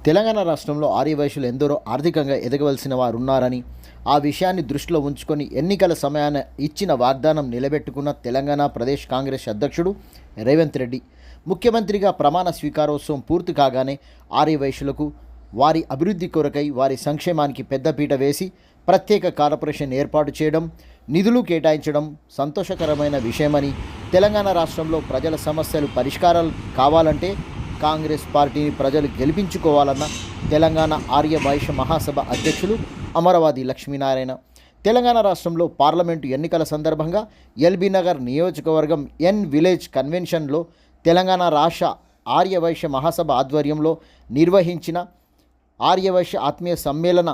తెలంగాణ రాష్ట్రంలో ఆర్యవైశ్యులు ఎందరో ఆర్థికంగా ఎదగవలసిన వారు ఉన్నారని, ఆ విషయాన్ని దృష్టిలో ఉంచుకొని ఎన్నికల సమయాన ఇచ్చిన వాగ్దానం నిలబెట్టుకున్న తెలంగాణ ప్రదేశ్ కాంగ్రెస్ అధ్యక్షుడు రేవంత్ రెడ్డి ముఖ్యమంత్రిగా ప్రమాణ స్వీకారోత్సవం పూర్తి కాగానే ఆర్యవైశ్యులకు వారి అభివృద్ధి కొరకై వారి సంక్షేమానికి పెద్దపీట వేసి ప్రత్యేక కార్పొరేషన్ ఏర్పాటు చేయడం, నిధులు కేటాయించడం సంతోషకరమైన విషయమని, తెలంగాణ రాష్ట్రంలో ప్రజల సమస్యలు పరిష్కారాలు కావాలంటే కాంగ్రెస్ పార్టీని ప్రజలు గెలిపించుకోవాలన్న తెలంగాణ ఆర్యవైశ్య మహాసభ అధ్యక్షులు అమరవాది లక్ష్మీనారాయణ తెలంగాణ రాష్ట్రంలో పార్లమెంటు ఎన్నికల సందర్భంగా ఎల్బీ నగర్ నియోజకవర్గం ఎన్ విలేజ్ కన్వెన్షన్లో తెలంగాణ రాష్ట్ర ఆర్యవైశ్య మహాసభ ఆధ్వర్యంలో నిర్వహించిన ఆర్యవైశ్య ఆత్మీయ సమ్మేళన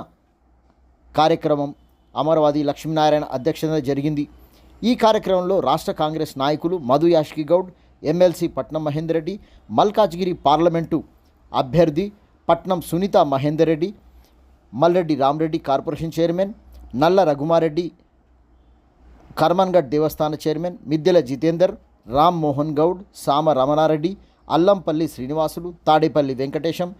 కార్యక్రమం అమరవాది లక్ష్మీనారాయణ అధ్యక్షతన జరిగింది. ఈ కార్యక్రమంలో రాష్ట్ర కాంగ్రెస్ నాయకులు మధు యాష్కి గౌడ్, ఎమ్మెల్సీ పట్నం మహేందర్ రెడ్డి, మల్కాజ్గిరి పార్లమెంటు అభ్యర్థి పట్నం సునీత మహేందర్ రెడ్డి, మల్రెడ్డి రామరెడ్డి కార్పొరేషన్ చైర్మన్, నల్ల రఘుమారెడ్డి కర్మన్గఢ్ దేవస్థాన చైర్మన్, మిద్దెల జితేందర్, రామ్ మోహన్ గౌడ్, సామ రమణారెడ్డి, అల్లంపల్లి శ్రీనివాసులు, తాడేపల్లి వెంకటేశం,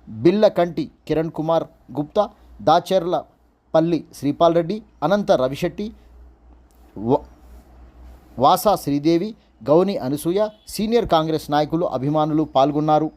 బిల్లకంటి కిరణ్ కుమార్ గుప్తా, దాచెర్లపల్లి శ్రీపాల్ రెడ్డి, అనంత రవిశెట్టి, వాసా శ్రీదేవి, గౌని అనసూయ, సీనియర్ కాంగ్రెస్ నాయకులు, అభిమానులు పాల్గొన్నారు.